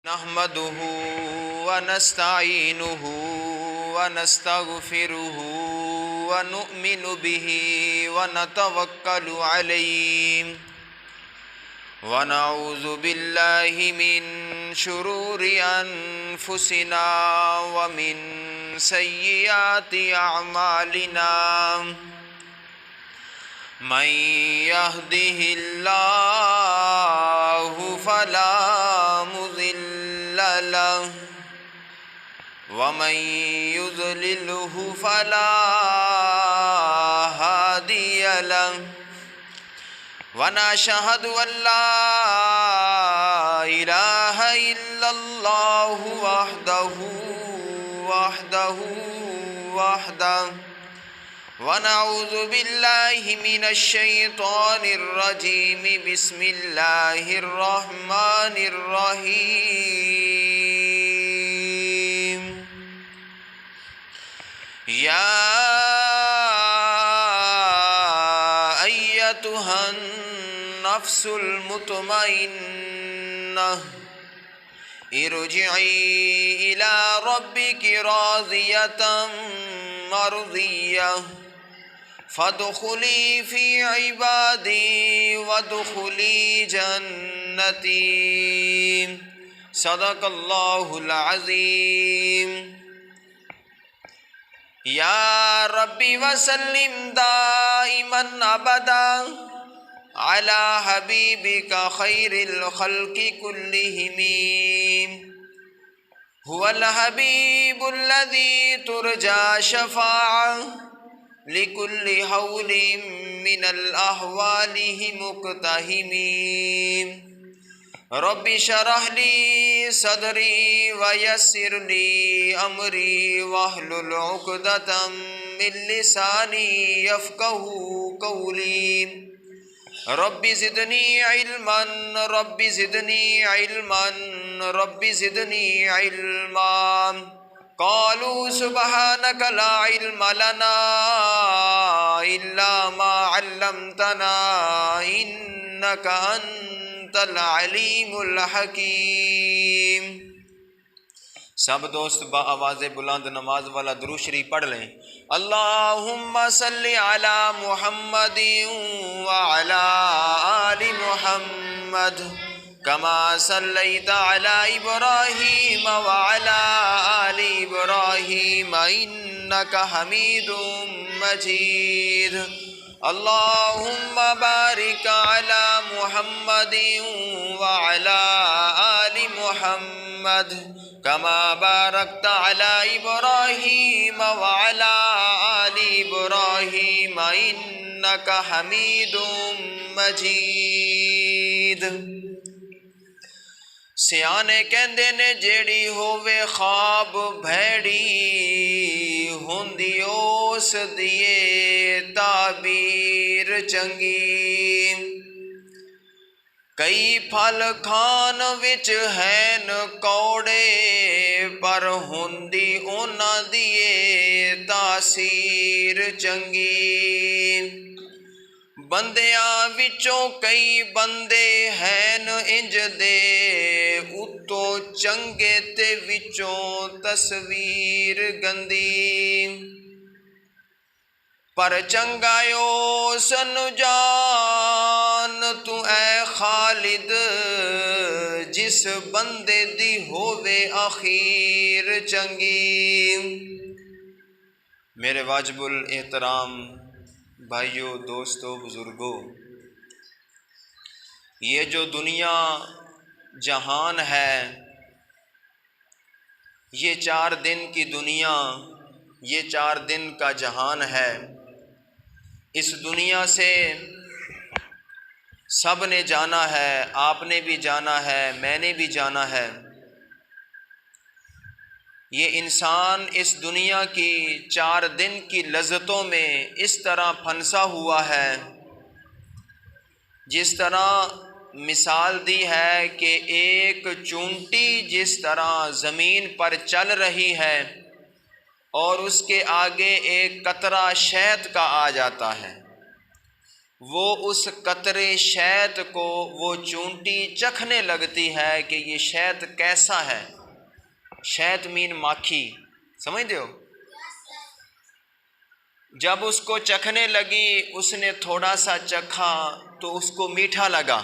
نحمده ونستعينه ونستغفره ونؤمن به ونتوكل عليه ونعوذ بالله من شرور أنفسنا ومن سيئات أعمالنا من يهده الله فلا مضل له ومن يضلله فلا هادي له ونشهد أن لا إله إلا الله وحده ونعوذ بالله من الشيطان الرجيم بسم الله الرحمن الرحيم يا أيتها النفس المطمئنة ارجعي إلى ربك راضية مرضية فادخلي في عبادي وادخلي جنتي صدق الله العظيم يا ربي وسلم دائما أبدا على حبيبك خير الخلق كلهم هو الحبيب الذي ترجى شفاعة لكل حول من الأحوال مقتحم رب اشرح لي صدري ويسر لي أمري واحلل عقدة من لساني يفقه قولي رب زدني علما رب زدني علما رب زدني علما قالوا سبحانك لا علم لنا إلا ما علمتنا إنك أنت العليم الحكيم۔ سب دوست با آواز بلند نماز والا درود شریف پڑھ لیں۔ اللہم صلی علی محمد وعلی آل محمد کما صلیت علی ابراہیم وعلی آل ابراہیم انک حمید مجید۔ اللہم بارک علی محمد وعلی آل محمد کما بارکت علی ابراہیم وعلی آل ابراہیم انک حمید مجید۔ سیانے کہندے نے جیڑی ہووے خواب بھیڑی ہوندی اس دیے تعبیر چنگی۔ کئی پھل کھان وچ ہین کوڑے پر ہوندی انہاں دیے تاثیر چنگی۔ بندیاں وچوں کئی بندے ہین انج دے اتوں چنگے تے وچوں تصویر گندی۔ پر چنگایو سن جان تو اے خالد جس بندے دی ہووے آخیر چنگی۔ میرے واجب الاحترام بھائیوں، دوستوں، بزرگوں، یہ جو دنیا جہان ہے، یہ 4 دن کی دنیا، یہ 4 دن کا جہان ہے۔ اس دنیا سے سب نے جانا ہے، آپ نے بھی جانا ہے، میں نے بھی جانا ہے۔ یہ انسان اس دنیا کی 4 دن کی لذتوں میں اس طرح پھنسا ہوا ہے، جس طرح مثال دی ہے کہ ایک چونٹی جس طرح زمین پر چل رہی ہے اور اس کے آگے ایک قطرہ شہد کا آ جاتا ہے، وہ اس قطرے شہد کو وہ چونٹی چکھنے لگتی ہے کہ یہ شہد کیسا ہے۔ شہد مین ماکھی، سمجھتے ہو؟ جب اس کو چکھنے لگی، اس نے تھوڑا سا چکھا تو اس کو میٹھا لگا،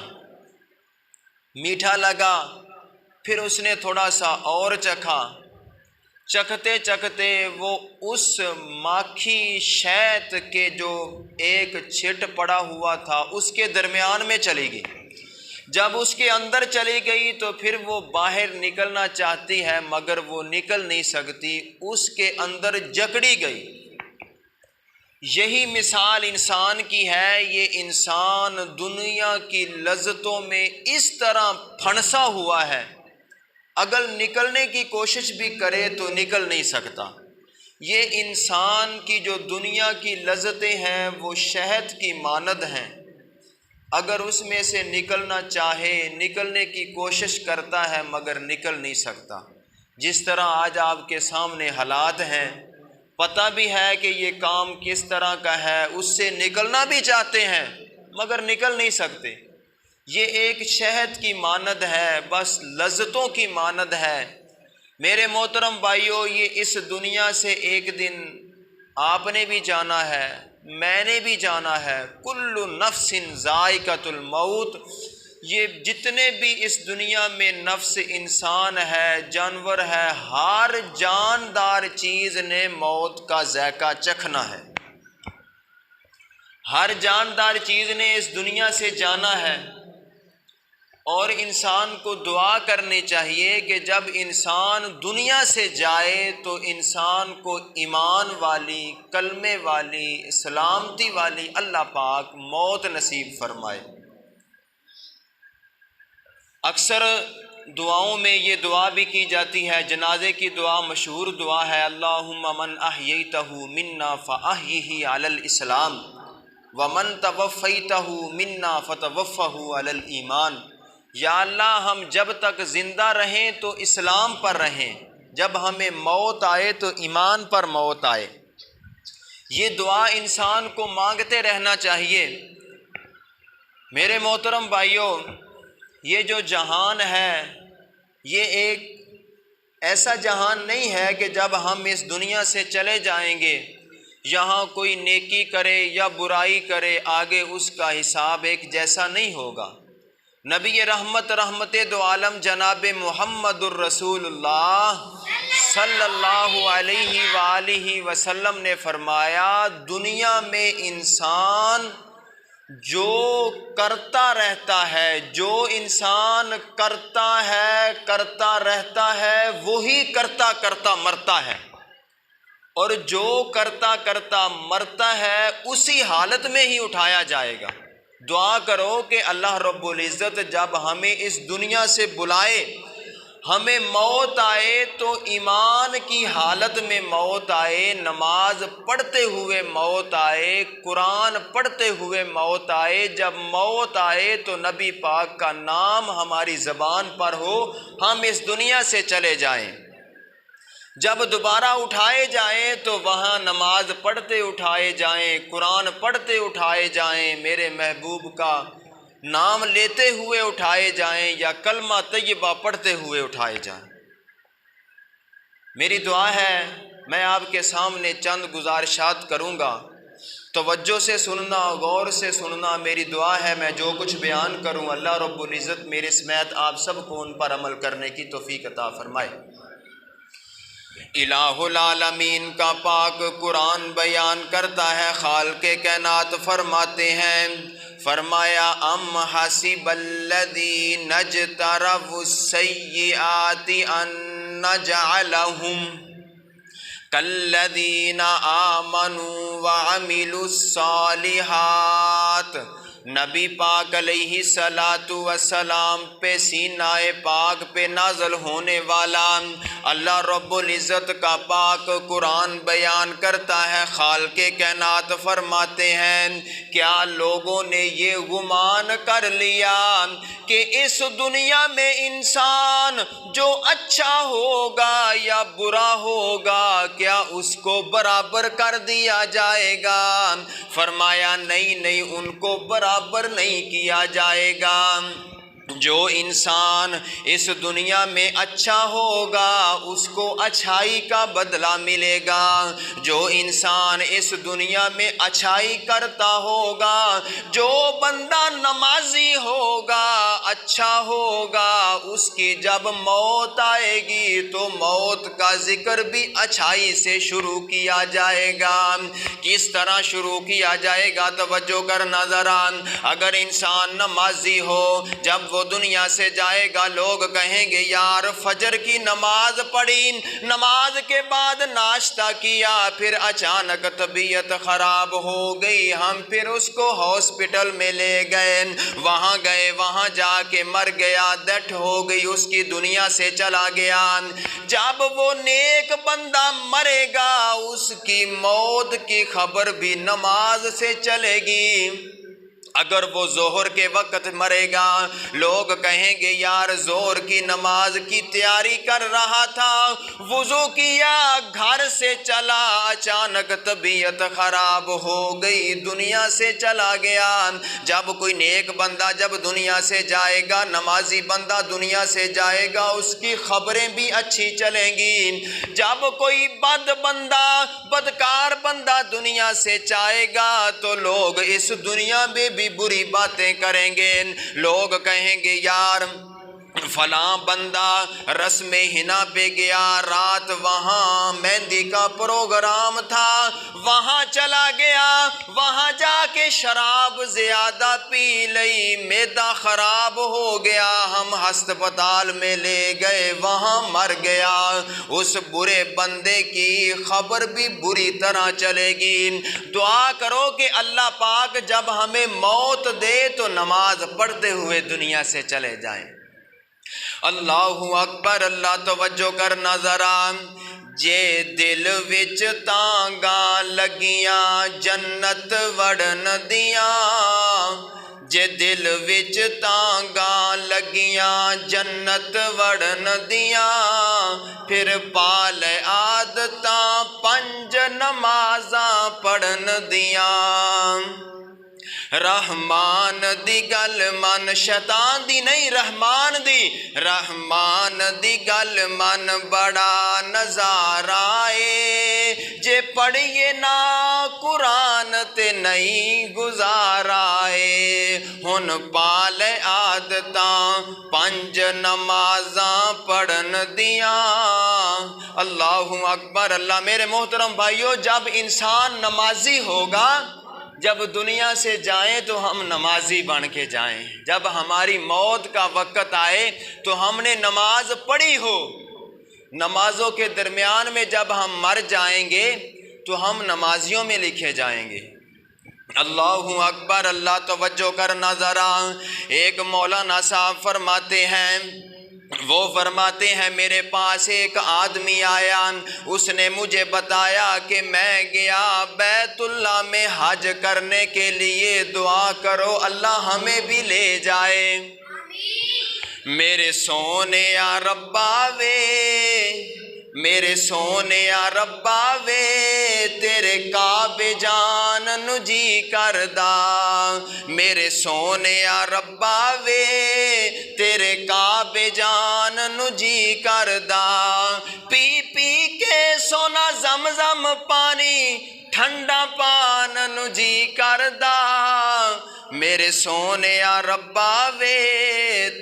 پھر اس نے تھوڑا سا اور چکھا، چکھتے چکھتے وہ اس ماکھی شہد کے جو ایک چھٹ پڑا ہوا تھا اس کے درمیان میں چلی گئی۔ جب اس کے اندر چلی گئی تو پھر وہ باہر نکلنا چاہتی ہے مگر وہ نکل نہیں سکتی، اس کے اندر جکڑی گئی۔ یہی مثال انسان کی ہے، یہ انسان دنیا کی لذتوں میں اس طرح پھنسا ہوا ہے، اگر نکلنے کی کوشش بھی کرے تو نکل نہیں سکتا۔ یہ انسان کی جو دنیا کی لذتیں ہیں وہ شہد کی مانند ہیں، اگر اس میں سے نکلنا چاہے، نکلنے کی کوشش کرتا ہے مگر نکل نہیں سکتا۔ جس طرح آج آپ کے سامنے حالات ہیں، پتہ بھی ہے کہ یہ کام کس طرح کا ہے، اس سے نکلنا بھی چاہتے ہیں مگر نکل نہیں سکتے۔ یہ ایک شہد کی مانند ہے، بس لذتوں کی مانند ہے۔ میرے محترم بھائیو، یہ اس دنیا سے ایک دن آپ نے بھی جانا ہے، میں نے بھی جانا ہے۔ کل نفس ذائقۃ الموت، یہ جتنے بھی اس دنیا میں نفس انسان ہے، جانور ہے، ہر جاندار چیز نے موت کا ذائقہ چکھنا ہے۔ ہر جاندار چیز نے اس دنیا سے جانا ہے، اور انسان کو دعا کرنی چاہیے کہ جب انسان دنیا سے جائے تو انسان کو ایمان والی، کلمے والی، سلامتی والی اللہ پاک موت نصیب فرمائے۔ اکثر دعاؤں میں یہ دعا بھی کی جاتی ہے، جنازے کی دعا مشہور دعا ہے، اللہم من احییتہ منا فاحیہ علی الاسلام ومن توفیتہ منا فتوفہ علی الایمان۔ یا اللہ، ہم جب تک زندہ رہیں تو اسلام پر رہیں، جب ہمیں موت آئے تو ایمان پر موت آئے۔ یہ دعا انسان کو مانگتے رہنا چاہیے۔ میرے محترم بھائیوں، یہ جو جہان ہے یہ ایک ایسا جہان نہیں ہے کہ جب ہم اس دنیا سے چلے جائیں گے، یہاں کوئی نیکی کرے یا برائی کرے، آگے اس کا حساب ایک جیسا نہیں ہوگا۔ نبی رحمت دو عالم جناب محمد الرسول اللہ صلی اللہ علیہ وآلہ وسلم نے فرمایا، دنیا میں انسان جو کرتا رہتا ہے، جو انسان کرتا رہتا ہے وہی کرتا کرتا مرتا ہے، اور جو کرتا مرتا ہے اسی حالت میں ہی اٹھایا جائے گا۔ دعا کرو کہ اللہ رب العزت جب ہمیں اس دنیا سے بلائے، ہمیں موت آئے تو ایمان کی حالت میں موت آئے، نماز پڑھتے ہوئے موت آئے، قرآن پڑھتے ہوئے موت آئے۔ جب موت آئے تو نبی پاک کا نام ہماری زبان پر ہو، ہم اس دنیا سے چلے جائیں۔ جب دوبارہ اٹھائے جائیں تو وہاں نماز پڑھتے اٹھائے جائیں، قرآن پڑھتے اٹھائے جائیں، میرے محبوب کا نام لیتے ہوئے اٹھائے جائیں، یا کلمہ طیبہ پڑھتے ہوئے اٹھائے جائیں۔ میری دعا ہے، میں آپ کے سامنے چند گزارشات کروں گا، توجہ سے سننا، غور سے سننا۔ میری دعا ہے میں جو کچھ بیان کروں اللہ رب العزت میرے سمیت آپ سب کو ان پر عمل کرنے کی توفیق عطا فرمائے۔ الہ العالمین کا پاک قرآن بیان کرتا ہے، خالق کائنات فرماتے ہیں، فرمایا ام حسب الذین اجترفوا السیئات ان نجعلہم کالذین آمنوا وعملوا الصالحات۔ نبی پاک علیہ الصلاۃ والسلام پہ سینہ پاک پہ نازل ہونے والا اللہ رب العزت کا پاک قرآن بیان کرتا ہے، خالق کائنات فرماتے ہیں کیا لوگوں نے یہ گمان کر لیا کہ اس دنیا میں انسان جو اچھا ہوگا یا برا ہوگا کیا اس کو برابر کر دیا جائے گا؟ فرمایا نہیں، ان کو برابر نہیں کیا جائے گا۔ جو انسان اس دنیا میں اچھا ہوگا اس کو اچھائی کا بدلہ ملے گا، جو انسان اس دنیا میں اچھائی کرتا ہوگا، جو بندہ نمازی ہوگا اچھا ہوگا، اس کی جب موت آئے گی تو موت کا ذکر بھی اچھائی سے شروع کیا جائے گا۔ کس طرح شروع کیا جائے گا؟ توجہ کرنا ذرا۔ اگر انسان نمازی ہو، جب وہ دنیا سے جائے گا لوگ کہیں گے یار فجر کی نماز پڑھی، نماز کے بعد ناشتہ کیا، پھر اچانک طبیعت خراب ہو گئی، ہم پھر اس کو ہاسپٹل میں لے گئے، وہاں جا کے مر گیا، ڈیتھ ہو گئی، اس کی دنیا سے چلا گیا۔ جب وہ نیک بندہ مرے گا اس کی موت کی خبر بھی نماز سے چلے گی۔ اگر وہ ظہر کے وقت مرے گا لوگ کہیں گے یار ظہر کی نماز کی تیاری کر رہا تھا، وضو کیا، گھر سے چلا، اچانک طبیعت خراب ہو گئی، دنیا سے چلا گیا۔ جب کوئی نیک بندہ جب دنیا سے جائے گا، نمازی بندہ دنیا سے جائے گا، اس کی خبریں بھی اچھی چلیں گی۔ جب کوئی بدکار بندہ دنیا سے جائے گا تو لوگ اس دنیا میں بھی بری باتیں کریں گے، لوگ کہیں گے یار فلاں بندہ رسم حنا پہ گیا، رات وہاں مہندی کا پروگرام تھا، وہاں چلا گیا، وہاں جا کے شراب زیادہ پی لئی، معدہ خراب ہو گیا، ہم ہسپتال میں لے گئے، وہاں مر گیا۔ اس برے بندے کی خبر بھی بری طرح چلے گی۔ دعا کرو کہ اللہ پاک جب ہمیں موت دے تو نماز پڑھتے ہوئے دنیا سے چلے جائیں۔ اللہ اکبر، اللہ توجہ کرنا ذرا۔ جے دل وچ تانگاں لگیاں جنت وڑن دیاں، جے دل وچ تانگاں لگیاں جنت وڑن دیاں، پھر پال عادتاں 5 نمازاں پڑھن دیاں۔ رحمان دی گل من، شیطان دی نہیں، رحمان دی گل من، بڑا نظارہ اے، جے پڑھیے نا قرآن تے نہیں گزارا اے۔ ہن پال عادتاں 5 نمازاں پڑھن دیاں۔ اللہ اکبر، اللہ۔ میرے محترم بھائیو، جب انسان نمازی ہوگا، جب دنیا سے جائیں تو ہم نمازی بن کے جائیں، جب ہماری موت کا وقت آئے تو ہم نے نماز پڑھی ہو، نمازوں کے درمیان میں جب ہم مر جائیں گے تو ہم نمازیوں میں لکھے جائیں گے۔ اللہ اکبر، اللہ توجہ کرنا ذرا۔ ایک مولانا صاحب فرماتے ہیں، وہ فرماتے ہیں میرے پاس ایک آدمی آیا، اس نے مجھے بتایا کہ میں گیا بیت اللہ میں حج کرنے کے لیے، دعا کرو اللہ ہمیں بھی لے جائے۔ میرے سونے یا ربا وے، میرے سونے یا ربا وے، تیرے کعبے جان نو جی کردا، میرے سونے یا ربا وے، تیرے کعبے جان نو جی کردا، پی پی کے سونا زمزم پانی ٹھنڈا پان نو جی کردا، میرے سونے یا ربا وے،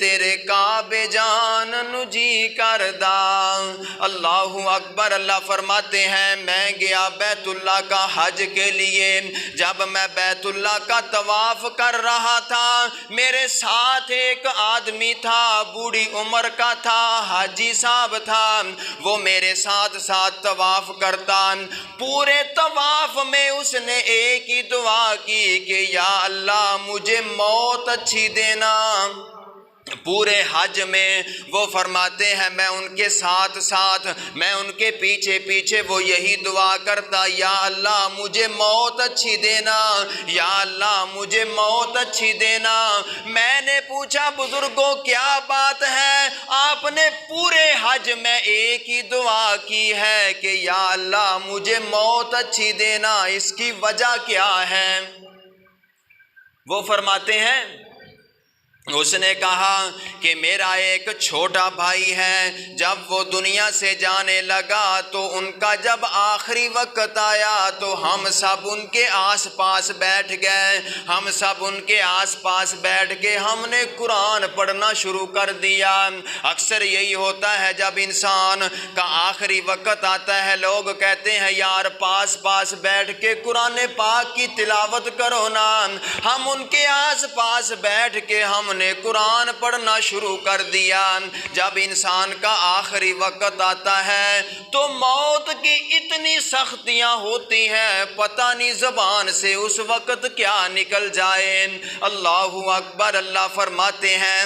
تیرے کعبے جان جی کردا۔ اللہ اکبر۔ اللہ فرماتے ہیں میں گیا بیت اللہ کا حج کے لیے، جب میں بیت اللہ کا طواف کر رہا تھا میرے ساتھ ایک آدمی تھا، بوڑھی عمر کا تھا، حاجی صاحب تھا، وہ میرے ساتھ ساتھ طواف کرتا۔ پورے طواف میں اس نے ایک ہی دعا کی کہ یا اللہ مجھے موت اچھی دینا۔ پورے حج میں وہ فرماتے ہیں میں ان کے ساتھ ساتھ، میں ان کے پیچھے پیچھے وہ یہی دعا کرتا، یا اللہ مجھے موت اچھی دینا، یا اللہ مجھے موت اچھی دینا۔ میں نے پوچھا بزرگوں کیا بات ہے، آپ نے پورے حج میں ایک ہی دعا کی ہے کہ یا اللہ مجھے موت اچھی دینا، اس کی وجہ کیا ہے؟ وہ فرماتے ہیں اس نے کہا کہ میرا ایک چھوٹا بھائی ہے، جب وہ دنیا سے جانے لگا تو ان کا جب آخری وقت آیا تو ہم سب ان کے آس پاس بیٹھ گئے، ہم سب ان کے آس پاس بیٹھ کے ہم نے قرآن پڑھنا شروع کر دیا۔ اکثر یہی ہوتا ہے جب انسان کا آخری وقت آتا ہے، لوگ کہتے ہیں یار پاس پاس بیٹھ کے قرآن پاک کی تلاوت کرو نا۔ ہم ان کے آس پاس بیٹھ کے ہم نے قرآن پڑھنا شروع کر دیا۔ جب انسان کا آخری وقت آتا ہے تو موت کی اتنی سختیاں ہوتی ہیں، پتہ نہیں زبان سے اس وقت کیا نکل جائے۔ اللہ اکبر۔ اللہ فرماتے ہیں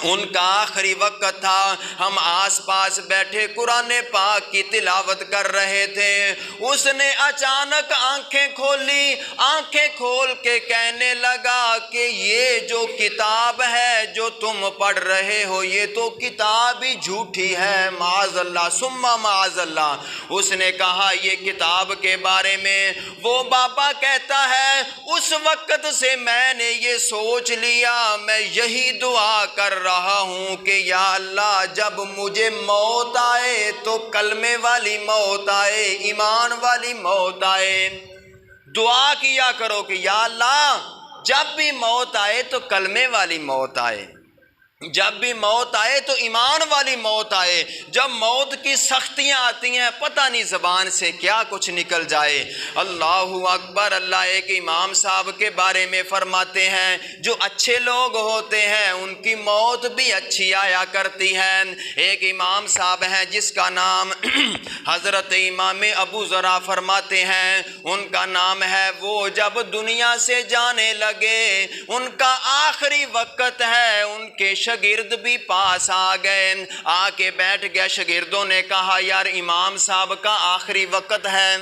ان کا آخری وقت تھا، ہم آس پاس بیٹھے قرآن پاک کی تلاوت کر رہے تھے، اس نے اچانک آنکھیں کھولی، آنکھیں کھول کے کہنے لگا کہ یہ جو کتاب ہے جو تم پڑھ رہے ہو یہ تو کتاب ہی جھوٹی ہے، معاذ اللہ ثم معاذ اللہ۔ اس نے کہا یہ کتاب کے بارے میں وہ بابا کہتا ہے اس وقت سے میں نے یہ سوچ لیا، میں یہی دعا کر رہا ہوں کہ یا اللہ جب مجھے موت آئے تو کلمے والی موت آئے، ایمان والی موت آئے۔ دعا کیا کرو کہ یا اللہ جب بھی موت آئے تو کلمے والی موت آئے، جب بھی موت آئے تو ایمان والی موت آئے۔ جب موت کی سختیاں آتی ہیں پتہ نہیں زبان سے کیا کچھ نکل جائے۔ اللہ اکبر۔ اللہ ایک امام صاحب کے بارے میں فرماتے ہیں جو اچھے لوگ ہوتے ہیں ان کی موت بھی اچھی آیا کرتی ہے۔ ایک امام صاحب ہیں جس کا نام حضرت امام ابو ذرا فرماتے ہیں، ان کا نام ہے، وہ جب دنیا سے جانے لگے ان کا آخری وقت ہے، ان کے شاگرد بھی پاس آ گئے، آ کے بیٹھ گیا۔ شاگردوں نے کہا یار امام صاحب کا آخری وقت ہے،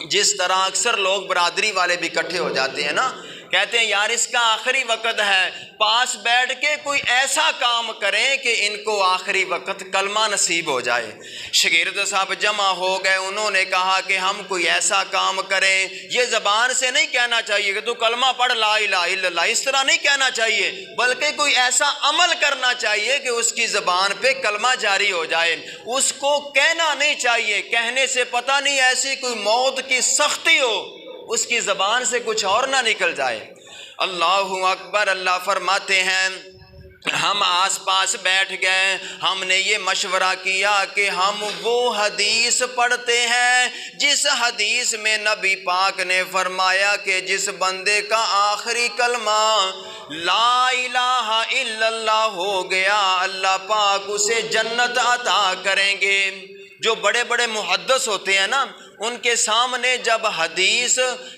جس طرح اکثر لوگ برادری والے بھی اکٹھے ہو جاتے ہیں نا، کہتے ہیں یار اس کا آخری وقت ہے، پاس بیٹھ کے کوئی ایسا کام کریں کہ ان کو آخری وقت کلمہ نصیب ہو جائے۔ شاگرد صاحب جمع ہو گئے، انہوں نے کہا کہ ہم کوئی ایسا کام کریں، یہ زبان سے نہیں کہنا چاہیے کہ تو کلمہ پڑھ لا الہ الا اللہ، اس طرح نہیں کہنا چاہیے، بلکہ کوئی ایسا عمل کرنا چاہیے کہ اس کی زبان پہ کلمہ جاری ہو جائے۔ اس کو کہنا نہیں چاہیے، کہنے سے پتہ نہیں ایسی کوئی موت کی سختی ہو اس کی زبان سے کچھ اور نہ نکل جائے۔ اللہ اکبر۔ اللہ فرماتے ہیں ہم آس پاس بیٹھ گئے، ہم نے یہ مشورہ کیا کہ ہم وہ حدیث پڑھتے ہیں جس حدیث میں نبی پاک نے فرمایا کہ جس بندے کا آخری کلمہ لا الہ الا اللہ ہو گیا اللہ پاک اسے جنت عطا کریں گے۔ جو بڑے بڑے محدث ہوتے ہیں نا ان کے سامنے جب حدیث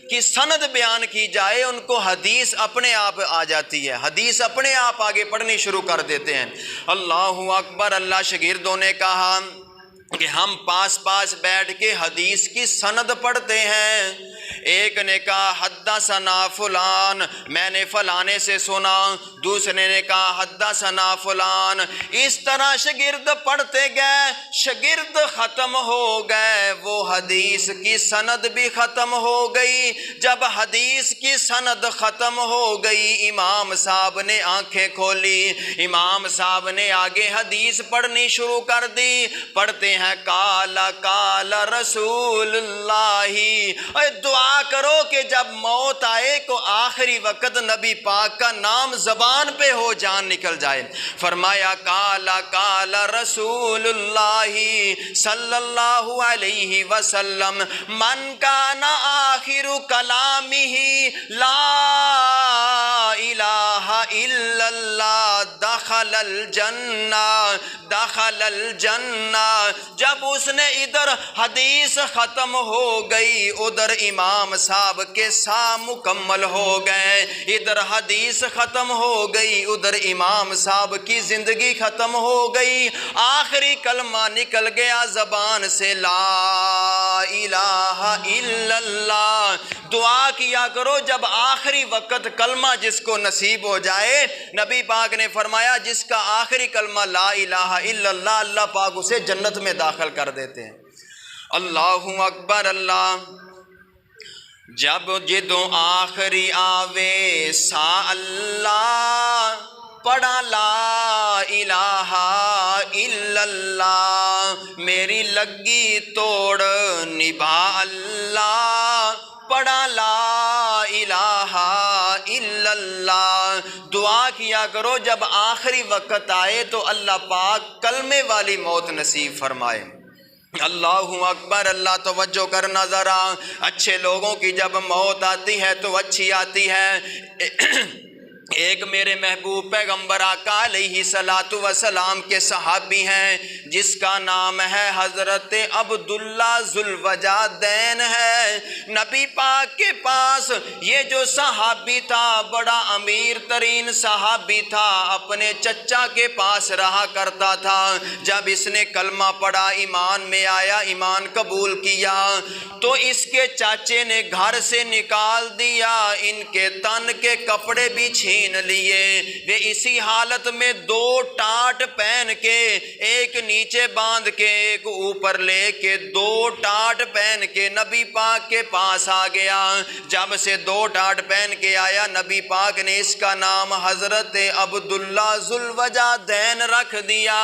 کی سند بیان کی جائے ان کو حدیث اپنے آپ آ جاتی ہے، حدیث اپنے آپ آگے پڑھنی شروع کر دیتے ہیں۔ اللہ اکبر۔ اللہ شاگردوں نے کہا کہ ہم پاس پاس بیٹھ کے حدیث کی سند پڑھتے ہیں۔ ایک نے کہا حدثنا فلان، میں نے فلانے سے سنا، دوسرے نے کہا حدثنا فلان، اس طرح شاگرد پڑھتے گئے، شاگرد ختم ہو گئے، وہ حدیث کی سند بھی ختم ہو گئی۔ جب حدیث کی سند ختم ہو گئی امام صاحب نے آنکھیں کھولی، امام صاحب نے آگے حدیث پڑھنی شروع کر دی۔ پڑھتے ہیں کالا کالا رسول اللہ، دعا دعا کرو کہ جب موت آئے تو آخری وقت نبی پاک کا نام زبان پہ ہو، جان نکل جائے۔ فرمایا کالا کالا رسول اللہ صلی اللہ علیہ وسلم من کان آخر کلامہ لا الہ الا اللہ دخل الجنہ دخل الجنہ۔ جب اس نے ادھر حدیث ختم ہو گئی، ادھر امام صاحب کے ساتھ مکمل ہو گئے، ادھر حدیث ختم ہو گئی، ادھر امام صاحب کی زندگی ختم ہو گئی، آخری کلمہ نکل گیا زبان سے لا الہ الا اللہ۔ دعا کیا کرو جب آخری وقت کلمہ جس کو نصیب ہو جائے، نبی پاک نے فرمایا جس کا آخری کلمہ لا الہ الا اللہ، اللہ پاک اسے جنت میں داخل کر دیتے ہیں۔ اللہ اکبر اللہ۔ جب جدوں آخری آوے سا اللہ پڑھا لا الہ الا اللہ، میری لگی توڑ نبھا اللہ پڑھا لا الہ الا اللہ۔ دعا کیا کرو جب آخری وقت آئے تو اللہ پاک کلمے والی موت نصیب فرمائے۔ اللہ اکبر اللہ۔ توجہ کرنا ذرا، اچھے لوگوں کی جب موت آتی ہے تو اچھی آتی ہے۔ ایک میرے محبوب پیغمبر آقا علیہ الصلوۃ والسلام کے صحابی ہیں جس کا نام ہے حضرت عبداللہ ذوالوجہدین ہے۔ نبی پاک کے پاس یہ جو صحابی تھا بڑا امیر ترین صحابی تھا، اپنے چچا کے پاس رہا کرتا تھا۔ جب اس نے کلمہ پڑھا، ایمان میں آیا، ایمان قبول کیا، تو اس کے چاچے نے گھر سے نکال دیا، ان کے تن کے کپڑے بھی چھین لیے۔ وہ اسی حالت میں دو ٹاٹ پہن کے، ایک نیچے باندھ کے ایک اوپر لے کے، دو ٹاٹ پہن کے نبی پاک کے پاس آ گیا۔ جب سے دو ٹاٹ پہن کے آیا، نبی پاک نے اس کا نام حضرت عبداللہ ذوالوجہدین رکھ دیا۔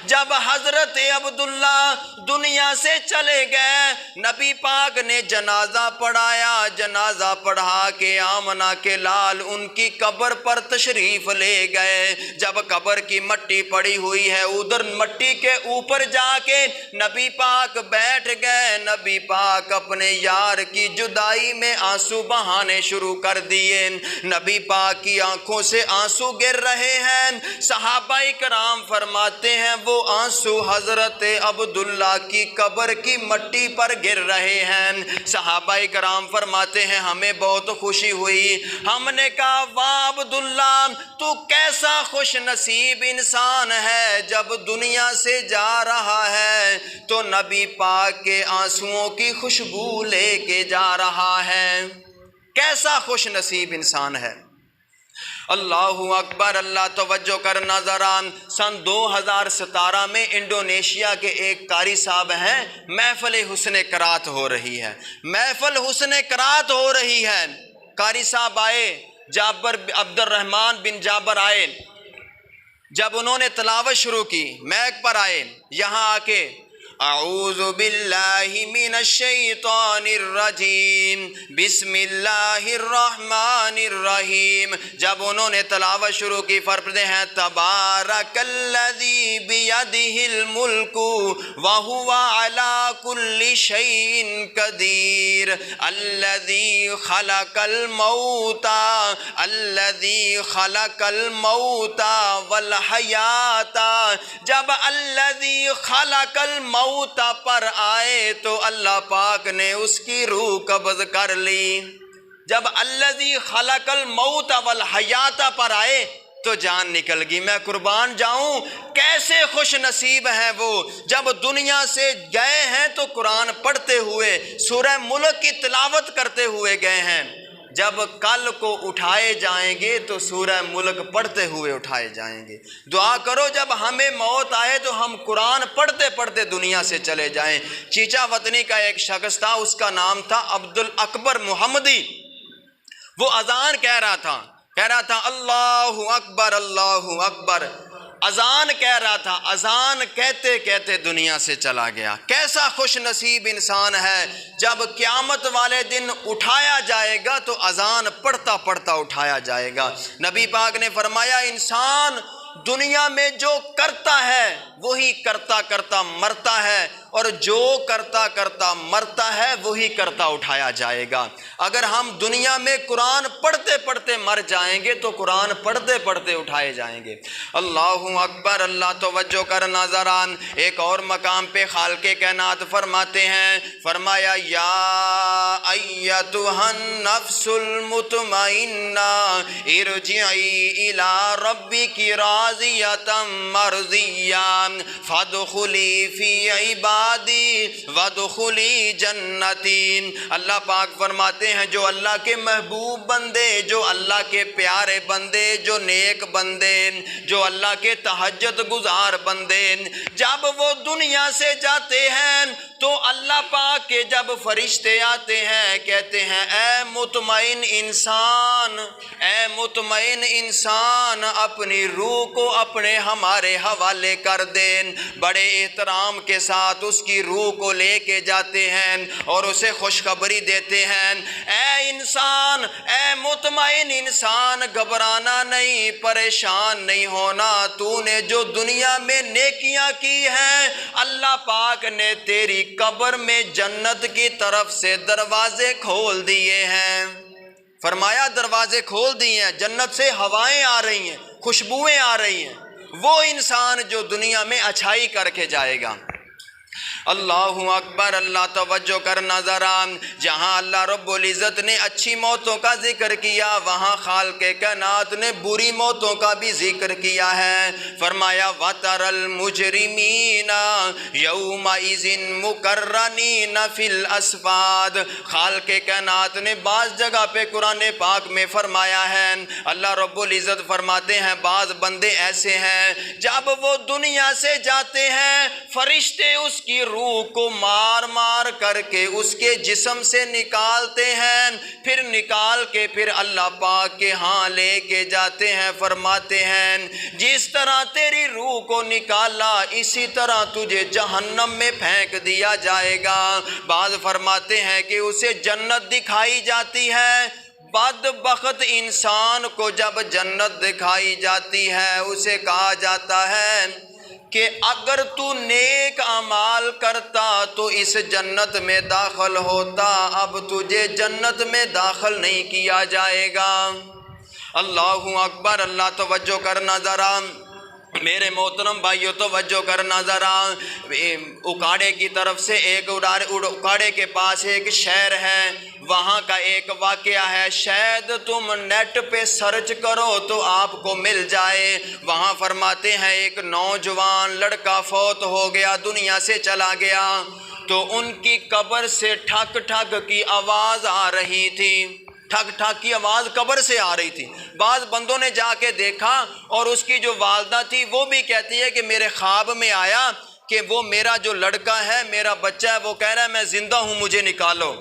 جب حضرت عبداللہ دنیا سے چلے گئے، نبی پاک نے جنازہ پڑھایا، جنازہ پڑھا کے آمنہ کے لال ان کی قبر پر تشریف لے گئے۔ جب قبر کی مٹی پڑی ہوئی ہے، ادھر مٹی کے اوپر جا کے نبی پاک بیٹھ گئے۔ نبی پاک اپنے یار کی جدائی میں آنسو بہانے شروع کر دیے۔ نبی پاک کی آنکھوں سے آنسو گر رہے ہیں۔ صحابہ کرام فرماتے ہیں وہ آنسو حضرت عبداللہ کی قبر کی مٹی پر گر رہے ہیں۔ صحابہ کرام فرماتے ہیں ہمیں بہت خوشی ہوئی، ہم نے کہا واہ عبداللہ تو کیسا خوش نصیب انسان ہے، جب دنیا سے جا رہا ہے تو نبی پاک کے آنسوؤں کی خوشبو لے کے جا رہا ہے، کیسا خوش نصیب انسان ہے۔ اللہ اکبر اللہ۔ توجہ کرنا ذرا، سن 2017 میں انڈونیشیا کے ایک قاری صاحب ہیں، محفل حسن قرات ہو رہی ہے، محفل حسن قرات ہو رہی ہے۔ قاری صاحب آئے، جابر عبد الرحمن بن جابر آئے، جب انہوں نے تلاوت شروع کی میک پر آئے، یہاں آ کے اعوذ باللہ من الشیطان الرجیم بسم اللہ الرحمن الرحیم، جب انہوں نے تلاوت شروع کی فرماتے ہیں تبارک الذی بیدہ الملک وہو علی کل شیء قدیر الذی خلق الموت والحیات۔ جب الذی خلق الموت پر آئے تو اللہ پاک نے اس کی روح قبض کر لی۔ جب الذی خلق الموت والحیات پر آئے تو جان نکل گئی۔ میں قربان جاؤں کیسے خوش نصیب ہیں وہ، جب دنیا سے گئے ہیں تو قرآن پڑھتے ہوئے سورہ ملک کی تلاوت کرتے ہوئے گئے ہیں، جب کل کو اٹھائے جائیں گے تو سورہ ملک پڑھتے ہوئے اٹھائے جائیں گے۔ دعا کرو جب ہمیں موت آئے تو ہم قرآن پڑھتے پڑھتے دنیا سے چلے جائیں۔ چیچا وطنی کا ایک شخص تھا، اس کا نام تھا عبد الاکبر محمدی۔ وہ اذان کہہ رہا تھا اللہ اکبر اللہ اکبر۔ اذان کہہ رہا تھا، اذان کہتے کہتے دنیا سے چلا گیا۔ کیسا خوش نصیب انسان ہے جب قیامت والے دن اٹھایا جائے گا تو اذان پڑھتا پڑھتا اٹھایا جائے گا۔ نبی پاک نے فرمایا انسان دنیا میں جو کرتا ہے وہی کرتا کرتا مرتا ہے، اور جو کرتا کرتا مرتا ہے وہی کرتا اٹھایا جائے گا۔ اگر ہم دنیا میں قرآن پڑھتے پڑھتے مر جائیں گے تو قرآن پڑھتے پڑھتے اٹھائے جائیں گے۔ اللہ اکبر، اللہ توجہ کر ناظران، ایک اور مقام پہ خالق کائنات فرماتے ہیں، فرمایا یا ایتھا النفس المطمئنہ ارجعی الی ربک راضیۃ مرضیہ فادخلی فی عبادی وادخلی جنتی۔ اللہ پاک فرماتے ہیں جو اللہ کے محبوب بندے، جو اللہ کے پیارے بندے، جو نیک بندے، جو اللہ کے تہجد گزار بندے، جب وہ دنیا سے جاتے ہیں تو اللہ پاک کے جب فرشتے آتے ہیں کہتے ہیں اے مطمئن انسان، اے مطمئن انسان، اپنی روح کو اپنے ہمارے حوالے کر دیں۔ بڑے احترام کے ساتھ اس کی روح کو لے کے جاتے ہیں اور اسے خوشخبری دیتے ہیں، اے انسان، اے مطمئن انسان، گھبرانا نہیں، پریشان نہیں ہونا، تو نے جو دنیا میں نیکیاں کی ہیں اللہ پاک نے تیری قبر میں جنت کی طرف سے دروازے کھول دیے ہیں۔ فرمایا دروازے کھول دیے ہیں، جنت سے ہوائیں آ رہی ہیں، خوشبوئیں آ رہی ہیں، وہ انسان جو دنیا میں اچھائی کر کے جائے گا۔ اللہ اکبر، اللہ توجہ کر ناظران، جہاں اللہ رب العزت نے اچھی موتوں کا ذکر کیا وہاں خالق کائنات نے بری موتوں کا بھی ذکر کیا ہے۔ فرمایا وَتَرَى الْمُجْرِمِينَ يَوْمَئِذٍ مُقَرَّنِينَ فِي الْأَصْفَادِ۔ خالق کائنات نے بعض جگہ پہ قرآن پاک میں فرمایا ہے، اللہ رب العزت فرماتے ہیں بعض بندے ایسے ہیں جب وہ دنیا سے جاتے ہیں فرشتے اس کی روح کو مار مار کر کے اس کے جسم سے نکالتے ہیں، پھر نکال کے پھر اللہ پاک کے ہاں لے کے جاتے ہیں۔ فرماتے ہیں جس طرح تیری روح کو نکالا اسی طرح تجھے جہنم میں پھینک دیا جائے گا۔ بعض فرماتے ہیں کہ اسے جنت دکھائی جاتی ہے۔ بدبخت انسان کو جب جنت دکھائی جاتی ہے اسے کہا جاتا ہے کہ اگر تو نیک اعمال کرتا تو اس جنت میں داخل ہوتا، اب تجھے جنت میں داخل نہیں کیا جائے گا۔ اللہ اکبر، اللہ توجہ کرنا ذرا میرے محترم بھائیو، توجہ کرنا ذرا، اکاڑے کی طرف سے ایک اکاڑے کے پاس ایک شہر ہے، وہاں کا ایک واقعہ ہے، شاید تم نیٹ پہ سرچ کرو تو آپ کو مل جائے۔ وہاں فرماتے ہیں ایک نوجوان لڑکا فوت ہو گیا، دنیا سے چلا گیا، تو ان کی قبر سے ٹھک ٹھک کی آواز آ رہی تھی، ٹھک ٹھک کی آواز قبر سے آ رہی تھی۔ بعض بندوں نے جا کے دیکھا اور اس کی جو والدہ تھی وہ بھی کہتی ہے کہ میرے خواب میں آیا کہ وہ میرا جو لڑکا ہے، میرا بچہ ہے، وہ کہہ رہا ہے میں زندہ ہوں، مجھے نکالو۔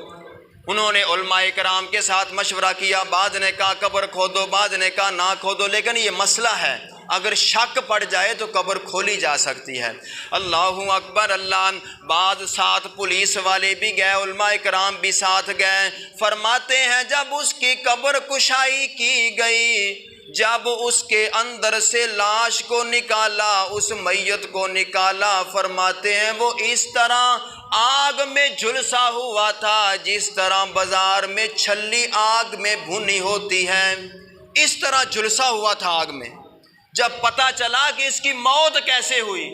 انہوں نے علماء کرام کے ساتھ مشورہ کیا، بعض نے کہا قبر کھودو، بعض نے کہا نہ کھودو، لیکن یہ مسئلہ ہے اگر شک پڑ جائے تو قبر کھولی جا سکتی ہے۔ اللہ اکبر، اللہ۔ بعض ساتھ پولیس والے بھی گئے، علماء کرام بھی ساتھ گئے۔ فرماتے ہیں جب اس کی قبر کشائی کی گئی، جب اس کے اندر سے لاش کو نکالا، اس میت کو نکالا، فرماتے ہیں وہ اس طرح آگ میں جھلسا ہوا تھا جس طرح بازار میں چھلی آگ میں بھنی ہوتی ہے، اس طرح جھلسا ہوا تھا آگ میں۔ جب پتہ چلا کہ اس کی موت کیسے ہوئی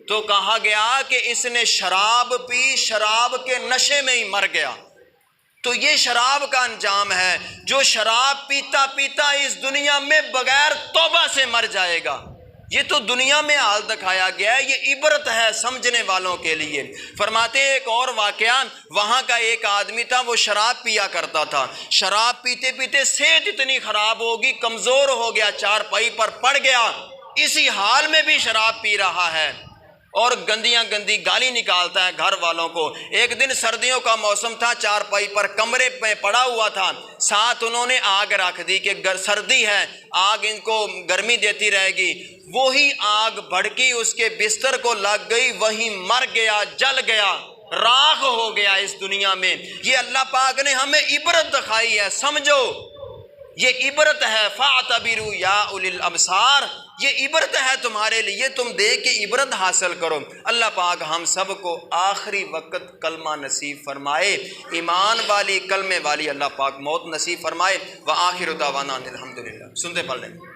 تو کہا گیا کہ اس نے شراب پی، شراب کے نشے میں ہی مر گیا۔ تو یہ شراب کا انجام ہے، جو شراب پیتا پیتا اس دنیا میں بغیر توبہ سے مر جائے گا۔ یہ تو دنیا میں حال دکھایا گیا ہے، یہ عبرت ہے سمجھنے والوں کے لیے۔ فرماتے ہیں ایک اور واقعہ، وہاں کا ایک آدمی تھا، وہ شراب پیا کرتا تھا، شراب پیتے پیتے صحت اتنی خراب ہوگی، کمزور ہو گیا، چارپائی پر پڑ گیا، اسی حال میں بھی شراب پی رہا ہے۔ اور گندیاں گندی گالی نکالتا ہے گھر والوں کو۔ ایک دن سردیوں کا موسم تھا، چارپائی پر کمرے پہ پڑا ہوا تھا، ساتھ انہوں نے آگ رکھ دی کہ سردی ہے، آگ ان کو گرمی دیتی رہے گی۔ وہی آگ بھڑکی، اس کے بستر کو لگ گئی، وہیں مر گیا، جل گیا، راکھ ہو گیا اس دنیا میں۔ یہ اللہ پاک نے ہمیں عبرت دکھائی ہے، سمجھو یہ عبرت ہے۔ فاعتبروا یا اولی الابصار، یہ عبرت ہے تمہارے لیے، تم دیکھ کے عبرت حاصل کرو۔ اللہ پاک ہم سب کو آخری وقت کلمہ نصیب فرمائے، ایمان والی کلمے والی اللہ پاک موت نصیب فرمائے۔ وآخر دعوانا الحمدللہ۔ سنتے پڑھ لیں۔